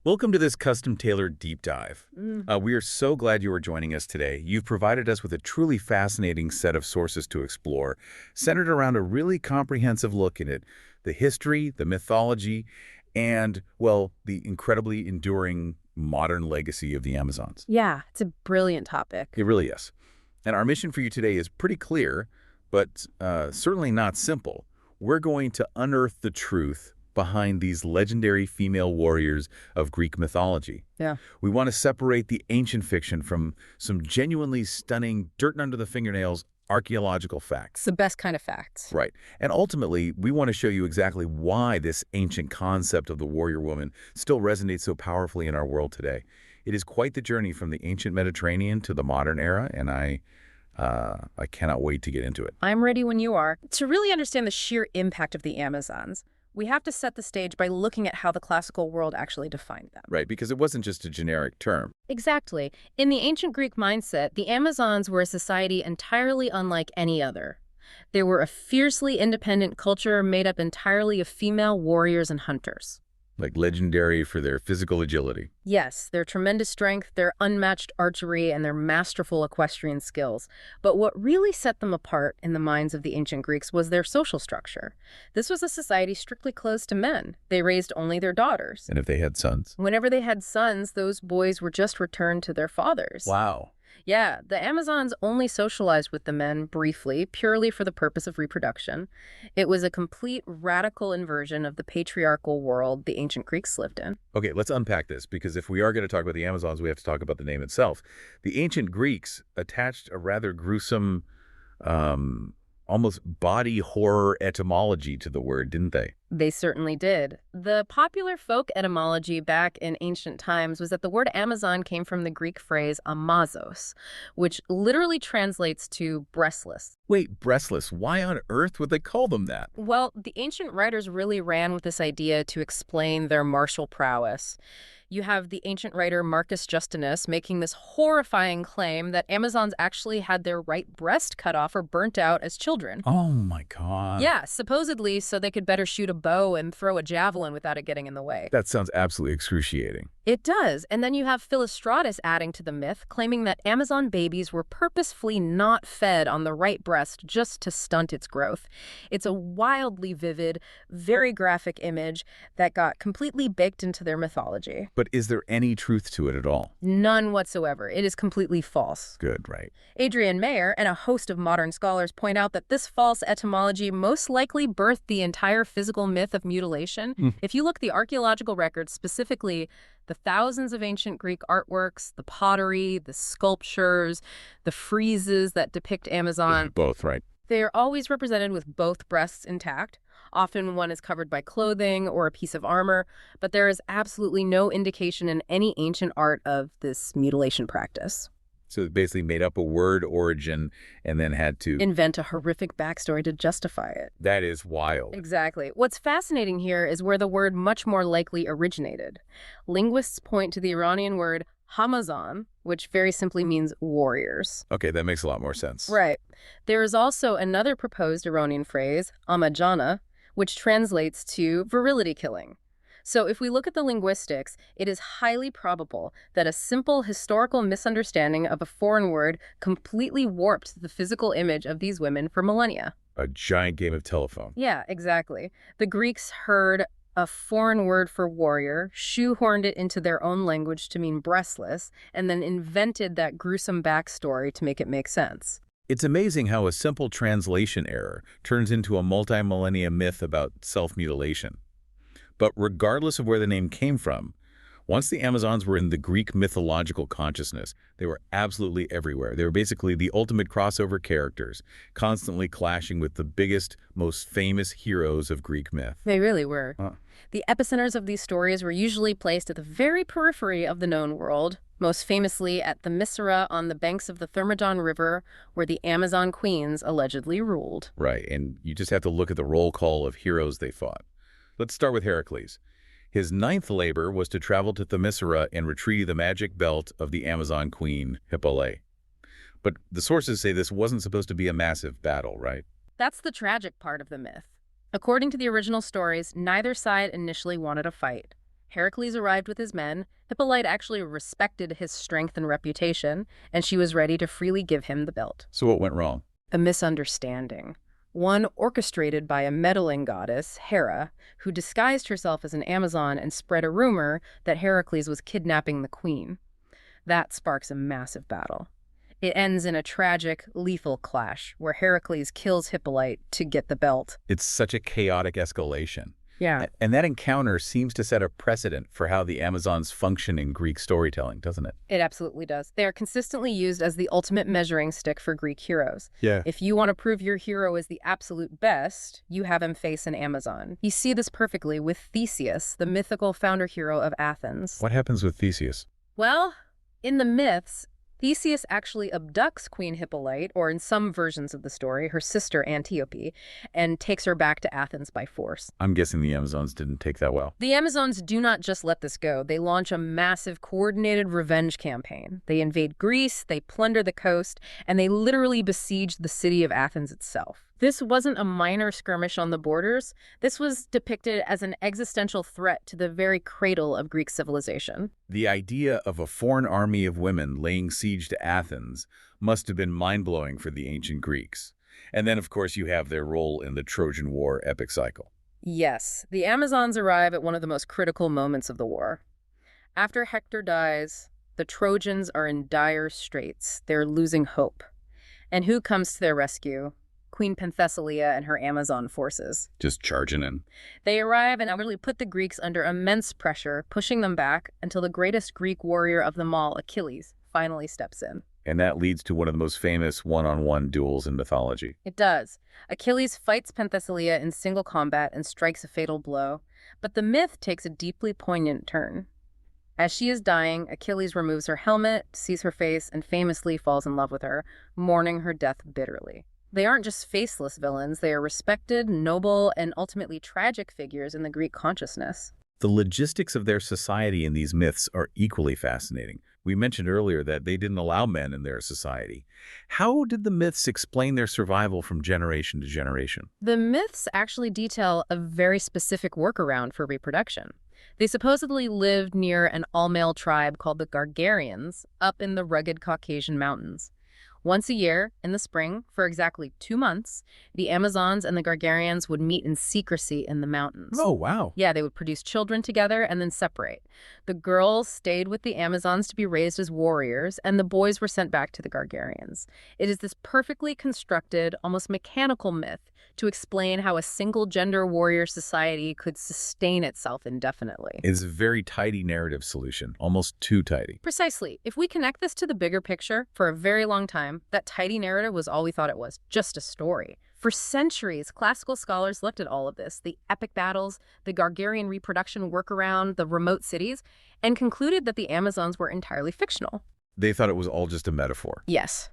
Welcome to this custom-tailored deep dive. Mm. We are so glad you are joining us today. You've provided us with a truly fascinating set of sources to explore, centered around a really comprehensive look at it, the history, the mythology, and, well, the incredibly enduring modern legacy of the Amazons. Yeah, it's a brilliant topic. It really is. And our mission for you today is pretty clear, but certainly not simple. We're going to unearth the truth behind these legendary female warriors of Greek mythology. Yeah. We want to separate the ancient fiction from some genuinely stunning, dirt under the fingernails archaeological facts. It's the best kind of facts. Right. And ultimately, we want to show you exactly why this ancient concept of the warrior woman still resonates so powerfully in our world today. It is quite the journey from the ancient Mediterranean to the modern era, and I cannot wait to get into it. I'm ready when you are. To really understand the sheer impact of the Amazons, we have to set the stage by looking at how the classical world actually defined them. Right, because it wasn't just a generic term. Exactly. In the ancient Greek mindset, the Amazons were a society entirely unlike any other. They were a fiercely independent culture made up entirely of female warriors and hunters. Like legendary for their physical agility. Yes, their tremendous strength, their unmatched archery, and their masterful equestrian skills. But what really set them apart in the minds of the ancient Greeks was their social structure. This was a society strictly closed to men. They raised only their daughters. And if they had sons. Whenever they had sons, those boys were just returned to their fathers. Wow. Yeah, the Amazons only socialized with the men briefly, purely for the purpose of reproduction. It was a complete radical inversion of the patriarchal world the ancient Greeks lived in. Okay, let's unpack this, because if we are going to talk about the Amazons, we have to talk about the name itself. The ancient Greeks attached a rather gruesome, almost body horror etymology to the word, didn't they? They certainly did. The popular folk etymology back in ancient times was that the word Amazon came from the Greek phrase amazos, which literally translates to breastless. Wait, breastless. Why on earth would they call them that? Well, the ancient writers really ran with this idea to explain their martial prowess. You have the ancient writer Marcus Justinus making this horrifying claim that Amazons actually had their right breast cut off or burnt out as children. Oh my God. Yeah, supposedly so they could better shoot a bow and throw a javelin without it getting in the way. That sounds absolutely excruciating. It does. And then you have Philostratus adding to the myth, claiming that Amazon babies were purposefully not fed on the right breast just to stunt its growth. It's a wildly vivid, very graphic image that got completely baked into their mythology. But is there any truth to it at all? None whatsoever. It is completely false. Good, right. Adrian Mayer and a host of modern scholars point out that this false etymology most likely birthed the entire physical myth of mutilation. If you look at the archaeological records, specifically the thousands of ancient Greek artworks, the pottery, the sculptures, the friezes that depict Amazon, Both, right. they are always represented with both breasts intact. Often one is covered by clothing or a piece of armor, but there is absolutely no indication in any ancient art of this mutilation practice. So it basically made up a word origin and then had to Invent a horrific backstory to justify it. That is wild. Exactly. What's fascinating here is where the word much more likely originated. Linguists point to the Iranian word Hamazon, which very simply means warriors. Okay, that makes a lot more sense. Right. There is also another proposed Iranian phrase, Amajana, which translates to virility killing. So if we look at the linguistics, it is highly probable that a simple historical misunderstanding of a foreign word completely warped the physical image of these women for millennia. A giant game of telephone. Yeah, exactly. The Greeks heard a foreign word for warrior, shoehorned it into their own language to mean breastless, and then invented that gruesome backstory to make it make sense. It's amazing how a simple translation error turns into a multi-millennia myth about self-mutilation. But regardless of where the name came from, once the Amazons were in the Greek mythological consciousness, they were absolutely everywhere. They were basically the ultimate crossover characters, constantly clashing with the biggest, most famous heroes of Greek myth. They really were. The epicenters of these stories were usually placed at the very periphery of the known world, most famously at Themyscira on the banks of the Thermodon River, where the Amazon queens allegedly ruled. Right, and you just have to look at the roll call of heroes they fought. Let's start with Heracles. His ninth labor was to travel to Themyscira and retrieve the magic belt of the Amazon queen, Hippolyte. But the sources say this wasn't supposed to be a massive battle, right? That's the tragic part of the myth. According to the original stories, neither side initially wanted a fight. Heracles arrived with his men. Hippolyte actually respected his strength and reputation, and she was ready to freely give him the belt. So what went wrong? A misunderstanding. One orchestrated by a meddling goddess, Hera, who disguised herself as an Amazon and spread a rumor that Heracles was kidnapping the queen. That sparks a massive battle. It ends in a tragic, lethal clash where Heracles kills Hippolyte to get the belt. It's such a chaotic escalation. Yeah. And that encounter seems to set a precedent for how the Amazons function in Greek storytelling, doesn't it? It absolutely does. They are consistently used as the ultimate measuring stick for Greek heroes. Yeah. If you want to prove your hero is the absolute best, you have him face an Amazon. You see this perfectly with Theseus, the mythical founder hero of Athens. What happens with Theseus? Well, in the myths, Theseus actually abducts Queen Hippolyte, or in some versions of the story, her sister Antiope, and takes her back to Athens by force. I'm guessing the Amazons didn't take that well. The Amazons do not just let this go. They launch a massive coordinated revenge campaign. They invade Greece, they plunder the coast, and they literally besiege the city of Athens itself. This wasn't a minor skirmish on the borders. This was depicted as an existential threat to the very cradle of Greek civilization. The idea of a foreign army of women laying siege to Athens must have been mind-blowing for the ancient Greeks. And then, of course, you have their role in the Trojan War epic cycle. Yes, the Amazons arrive at one of the most critical moments of the war. After Hector dies, the Trojans are in dire straits. They're losing hope. And who comes to their rescue? Queen Penthesilea and her Amazon forces. Just charging in. They arrive and utterly put the Greeks under immense pressure, pushing them back until the greatest Greek warrior of them all, Achilles, finally steps in. And that leads to one of the most famous one-on-one duels in mythology. It does. Achilles fights Penthesilea in single combat and strikes a fatal blow. But the myth takes a deeply poignant turn. As she is dying, Achilles removes her helmet, sees her face, and famously falls in love with her, mourning her death bitterly. They aren't just faceless villains, they are respected, noble, and ultimately tragic figures in the Greek consciousness. The logistics of their society in these myths are equally fascinating. We mentioned earlier that they didn't allow men in their society. How did the myths explain their survival from generation to generation? The myths actually detail a very specific workaround for reproduction. They supposedly lived near an all-male tribe called the Gargarians up in the rugged Caucasian mountains. Once a year, in the spring, for exactly 2 months, the Amazons and the Gargarians would meet in secrecy in the mountains. Oh, wow. Yeah, they would produce children together and then separate. The girls stayed with the Amazons to be raised as warriors, and the boys were sent back to the Gargarians. It is this perfectly constructed, almost mechanical myth to explain how a single-gender warrior society could sustain itself indefinitely. It's a very tidy narrative solution, almost too tidy. Precisely. If we connect this to the bigger picture, for a very long time, that tidy narrative was all we thought it was, just a story. For centuries, classical scholars looked at all of this, the epic battles, the Gargarian reproduction workaround, the remote cities, and concluded that the Amazons were entirely fictional. They thought it was all just a metaphor. Yes.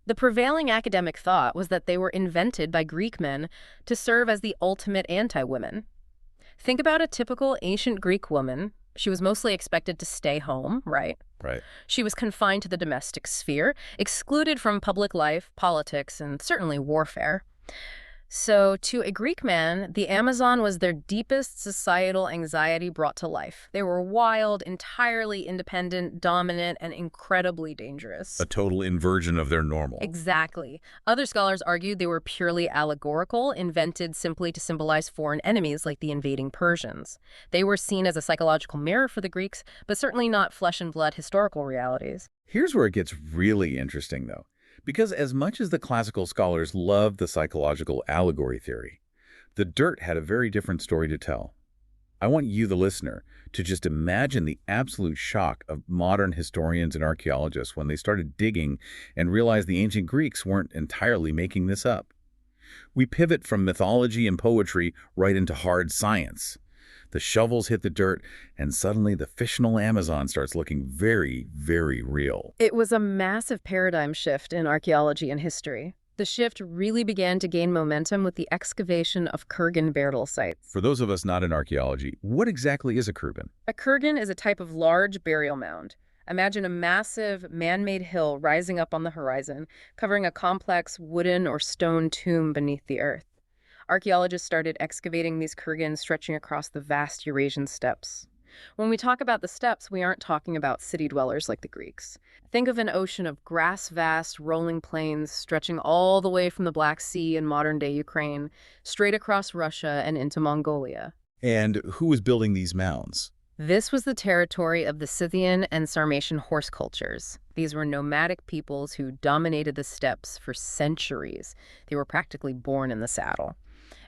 The prevailing academic thought was that they were invented by Greek men to serve as the ultimate anti-women. Think about a typical ancient Greek woman. She was mostly expected to stay home, right? Right. She was confined to the domestic sphere, excluded from public life, politics, and certainly warfare. So, to a Greek man, the Amazon was their deepest societal anxiety brought to life. They were wild, entirely independent, dominant, and incredibly dangerous. A total inversion of their normal. Exactly. Other scholars argued they were purely allegorical, invented simply to symbolize foreign enemies like the invading Persians. They were seen as a psychological mirror for the Greeks, but certainly not flesh and blood historical realities. Here's where it gets really interesting, though. Because as much as the classical scholars loved the psychological allegory theory, the dirt had a very different story to tell. I want you, the listener, to just imagine the absolute shock of modern historians and archaeologists when they started digging and realized the ancient Greeks weren't entirely making this up. We pivot from mythology and poetry right into hard science. The shovels hit the dirt, and suddenly the fictional Amazon starts looking very, very real. It was a massive paradigm shift in archaeology and history. The shift really began to gain momentum with the excavation of kurgan burial sites. For those of us not in archaeology, what exactly is a kurgan? A kurgan is a type of large burial mound. Imagine a massive man-made hill rising up on the horizon, covering a complex wooden or stone tomb beneath the earth. Archaeologists started excavating these kurgans stretching across the vast Eurasian steppes. When we talk about the steppes, we aren't talking about city dwellers like the Greeks. Think of an ocean of grass-vast, rolling plains stretching all the way from the Black Sea in modern-day Ukraine, straight across Russia and into Mongolia. And who was building these mounds? This was the territory of the Scythian and Sarmatian horse cultures. These were nomadic peoples who dominated the steppes for centuries. They were practically born in the saddle.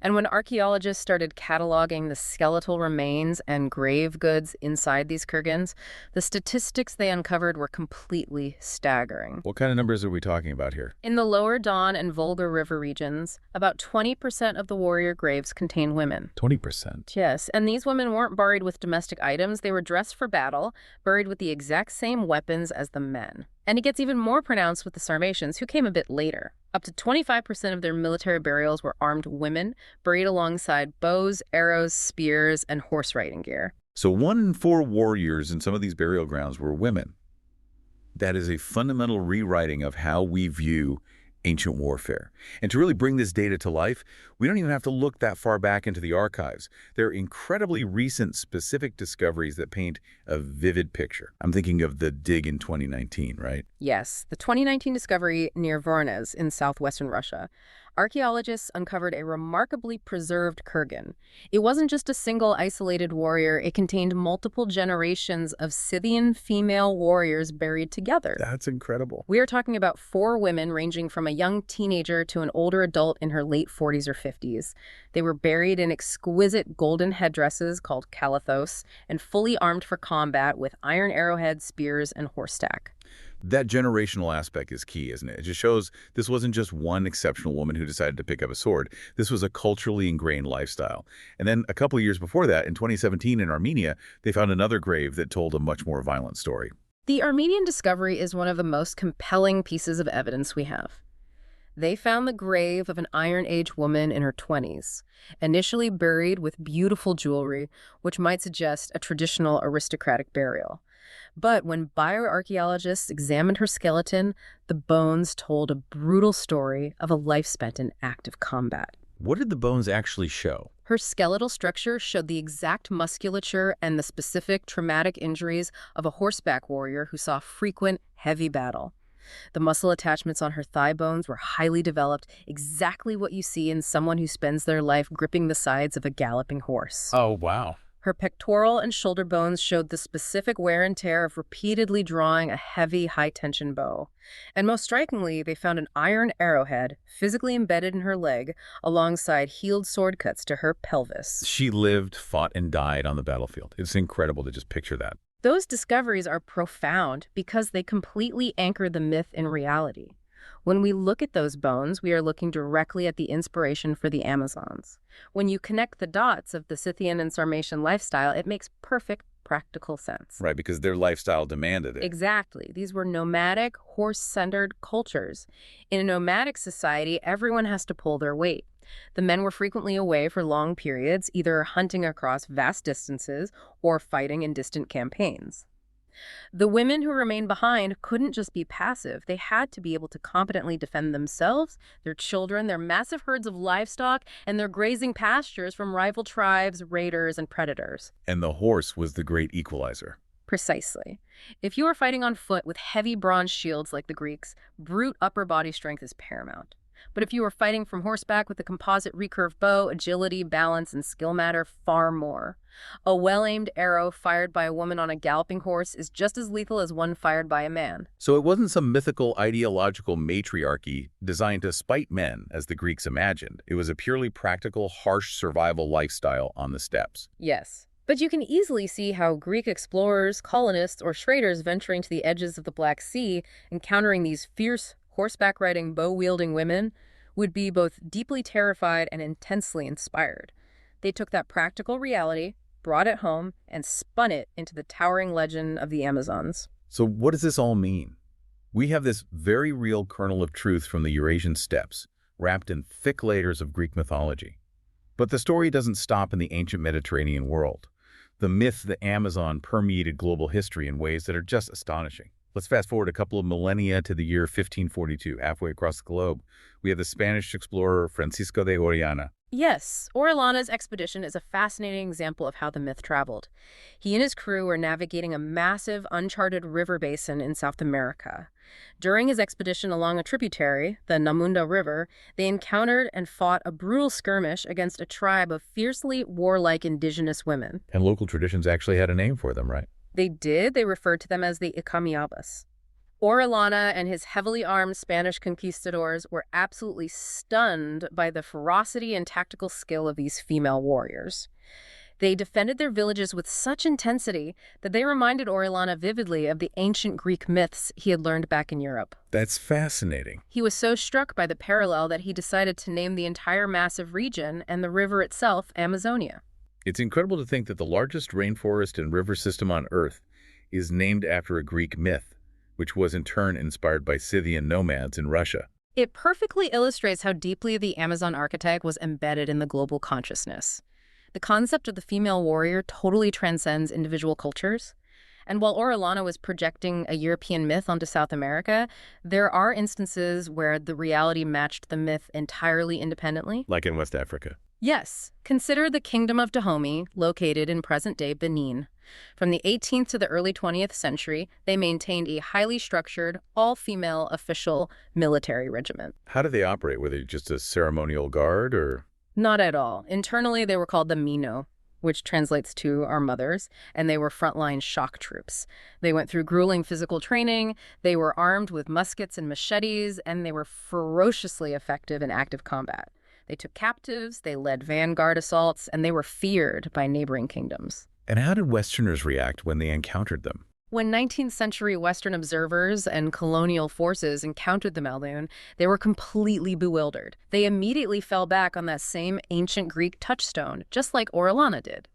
And when archaeologists started cataloging the skeletal remains and grave goods inside these kurgans, the statistics they uncovered were completely staggering. What kind of numbers are we talking about here? In the lower Don and Volga River regions, about 20% of the warrior graves contain women. 20%. Yes, and these women weren't buried with domestic items. They were dressed for battle, buried with the exact same weapons as the men. And it gets even more pronounced with the Sarmatians, who came a bit later. Up to 25% of their military burials were armed women, buried alongside bows, arrows, spears, and horse riding gear. So 1 in 4 warriors in some of these burial grounds were women. That is a fundamental rewriting of how we view ancient warfare. And to really bring this data to life, we don't even have to look that far back into the archives. There are incredibly recent specific discoveries that paint a vivid picture. I'm thinking of the dig in 2019, right? Yes, the 2019 discovery near Voronezh in southwestern Russia. Archaeologists uncovered a remarkably preserved kurgan. It wasn't just a single isolated warrior, it contained multiple generations of Scythian female warriors buried together. That's incredible. We are talking about 4 women ranging from a young teenager to an older adult in her late 40s or 50s. They were buried in exquisite golden headdresses called kalathos and fully armed for combat with iron arrowheads, spears, and horse stack. That generational aspect is key, isn't it? It just shows this wasn't just one exceptional woman who decided to pick up a sword. This was a culturally ingrained lifestyle. And then a couple of years before that, in 2017 in Armenia, they found another grave that told a much more violent story. The Armenian discovery is one of the most compelling pieces of evidence we have. They found the grave of an Iron Age woman in her 20s, initially buried with beautiful jewelry, which might suggest a traditional aristocratic burial. But when bioarchaeologists examined her skeleton, the bones told a brutal story of a life spent in active combat. What did the bones actually show? Her skeletal structure showed the exact musculature and the specific traumatic injuries of a horseback warrior who saw frequent, heavy battle. The muscle attachments on her thigh bones were highly developed, exactly what you see in someone who spends their life gripping the sides of a galloping horse. Oh, wow. Her pectoral and shoulder bones showed the specific wear and tear of repeatedly drawing a heavy, high-tension bow. And most strikingly, they found an iron arrowhead physically embedded in her leg alongside healed sword cuts to her pelvis. She lived, fought, and died on the battlefield. It's incredible to just picture that. Those discoveries are profound because they completely anchor the myth in reality. When we look at those bones, we are looking directly at the inspiration for the Amazons. When you connect the dots of the Scythian and Sarmatian lifestyle, it makes perfect practical sense. Right, because their lifestyle demanded it. Exactly. These were nomadic, horse-centered cultures. In a nomadic society, everyone has to pull their weight. The men were frequently away for long periods, either hunting across vast distances or fighting in distant campaigns. The women who remained behind couldn't just be passive. They had to be able to competently defend themselves, their children, their massive herds of livestock, and their grazing pastures from rival tribes, raiders, and predators. And the horse was the great equalizer. Precisely. If you are fighting on foot with heavy bronze shields like the Greeks, brute upper body strength is paramount. But if you are fighting from horseback with a composite recurve bow, agility, balance, and skill matter far more. A well-aimed arrow fired by a woman on a galloping horse is just as lethal as one fired by a man. So it wasn't some mythical ideological matriarchy designed to spite men, as the Greeks imagined. It was a purely practical, harsh survival lifestyle on the steppes. Yes. But you can easily see how Greek explorers, colonists, or traders venturing to the edges of the Black Sea, encountering these fierce, horseback-riding, bow-wielding women, would be both deeply terrified and intensely inspired. They took that practical reality, brought it home, and spun it into the towering legend of the Amazons. So what does this all mean? We have this very real kernel of truth from the Eurasian steppes, wrapped in thick layers of Greek mythology. But the story doesn't stop in the ancient Mediterranean world. The myth, the Amazon, permeated global history in ways that are just astonishing. Let's fast forward a couple of millennia to the year 1542, halfway across the globe. We have the Spanish explorer Francisco de Orellana. Yes, Orellana's expedition is a fascinating example of how the myth traveled. He and his crew were navigating a massive, uncharted river basin in South America. During his expedition along a tributary, the Namunda River, they encountered and fought a brutal skirmish against a tribe of fiercely warlike indigenous women. And local traditions actually had a name for them, right? They did. They referred to them as the Icamiabas. Orellana and his heavily armed Spanish conquistadors were absolutely stunned by the ferocity and tactical skill of these female warriors. They defended their villages with such intensity that they reminded Orellana vividly of the ancient Greek myths he had learned back in Europe. That's fascinating. He was so struck by the parallel that he decided to name the entire massive region and the river itself Amazonia. It's incredible to think that the largest rainforest and river system on Earth is named after a Greek myth, which was in turn inspired by Scythian nomads in Russia. It perfectly illustrates how deeply the Amazon archetype was embedded in the global consciousness. The concept of the female warrior totally transcends individual cultures. And while Orellana was projecting a European myth onto South America, there are instances where the reality matched the myth entirely independently. Like in West Africa. Yes, consider the Kingdom of Dahomey, located in present-day Benin. From the 18th to the early 20th century, they maintained a highly structured, all-female official military regiment. How did they operate? Were they just a ceremonial guard, or? Not at all. Internally, they were called the Mino, which translates to our mothers, and they were frontline shock troops. They went through grueling physical training, they were armed with muskets and machetes, and they were ferociously effective in active combat. They took captives, they led vanguard assaults, and they were feared by neighboring kingdoms. And how did Westerners react when they encountered them? When 19th century Western observers and colonial forces encountered the Melun, they were completely bewildered. They immediately fell back on that same ancient Greek touchstone, just like Orellana did.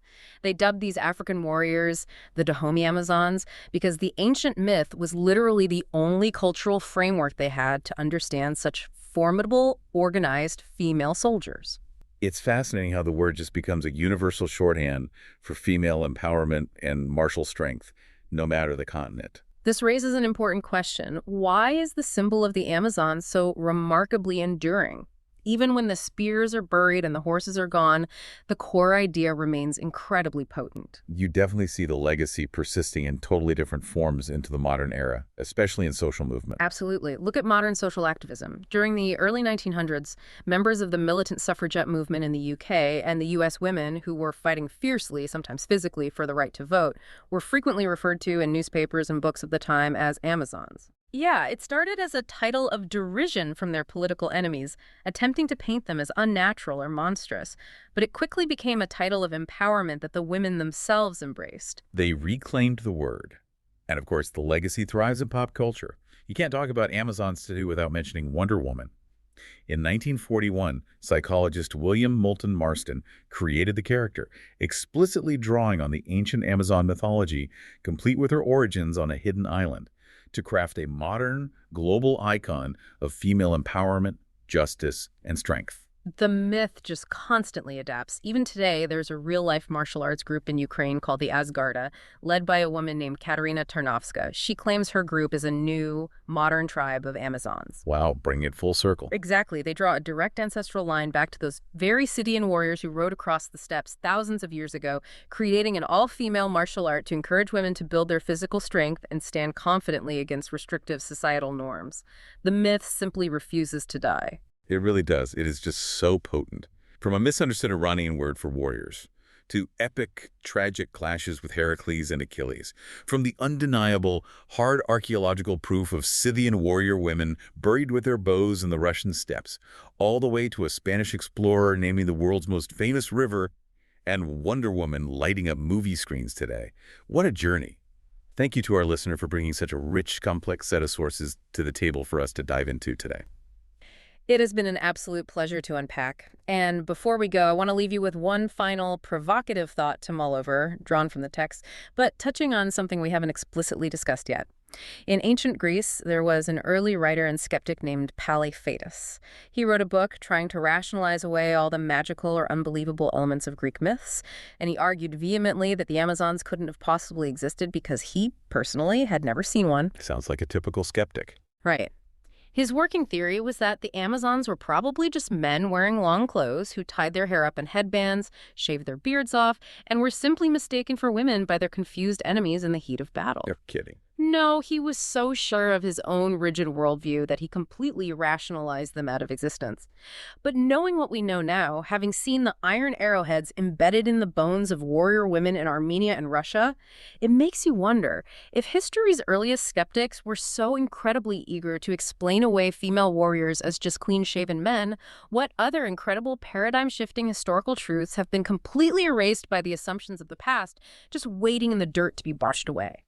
They dubbed these African warriors the Dahomey Amazons because the ancient myth was literally the only cultural framework they had to understand such formidable, organized female soldiers. It's fascinating how the word just becomes a universal shorthand for female empowerment and martial strength, no matter the continent. This raises an important question. Why is the symbol of the Amazon so remarkably enduring? Even when the spears are buried and the horses are gone, the core idea remains incredibly potent. You definitely see the legacy persisting in totally different forms into the modern era, especially in social movement. Absolutely. Look at modern social activism. During the early 1900s, members of the militant suffragette movement in the UK and the US women who were fighting fiercely, sometimes physically, for the right to vote, were frequently referred to in newspapers and books of the time as Amazons. Yeah, it started as a title of derision from their political enemies, attempting to paint them as unnatural or monstrous, but it quickly became a title of empowerment that the women themselves embraced. They reclaimed the word. And of course, the legacy thrives in pop culture. You can't talk about Amazons today without mentioning Wonder Woman. In 1941, psychologist William Moulton Marston created the character, explicitly drawing on the ancient Amazon mythology, complete with her origins on a hidden island, to craft a modern, global icon of female empowerment, justice, and strength. The myth just constantly adapts. Even today, there's a real-life martial arts group in Ukraine called the Asgarda, led by a woman named Katerina Tarnovska. She claims her group is a new, modern tribe of Amazons. Wow, bringing it full circle. Exactly. They draw a direct ancestral line back to those very Scythian warriors who rode across the steppes thousands of years ago, creating an all-female martial art to encourage women to build their physical strength and stand confidently against restrictive societal norms. The myth simply refuses to die. It really does. It is just so potent. From a misunderstood Iranian word for warriors, to epic, tragic clashes with Heracles and Achilles, from the undeniable, hard archaeological proof of Scythian warrior women buried with their bows in the Russian steppes, all the way to a Spanish explorer naming the world's most famous river, and Wonder Woman lighting up movie screens today. What a journey. Thank you to our listener for bringing such a rich, complex set of sources to the table for us to dive into today. It has been an absolute pleasure to unpack. And before we go, I want to leave you with one final provocative thought to mull over, drawn from the text, but touching on something we haven't explicitly discussed yet. In ancient Greece, there was an early writer and skeptic named Polyphaetus. He wrote a book trying to rationalize away all the magical or unbelievable elements of Greek myths, and he argued vehemently that the Amazons couldn't have possibly existed because he, personally, had never seen one. Sounds like a typical skeptic. Right. His working theory was that the Amazons were probably just men wearing long clothes who tied their hair up in headbands, shaved their beards off, and were simply mistaken for women by their confused enemies in the heat of battle. You're kidding. No, he was so sure of his own rigid worldview that he completely rationalized them out of existence. But knowing what we know now, having seen the iron arrowheads embedded in the bones of warrior women in Armenia and Russia, it makes you wonder, if history's earliest skeptics were so incredibly eager to explain away female warriors as just clean-shaven men, what other incredible paradigm-shifting historical truths have been completely erased by the assumptions of the past, just waiting in the dirt to be washed away?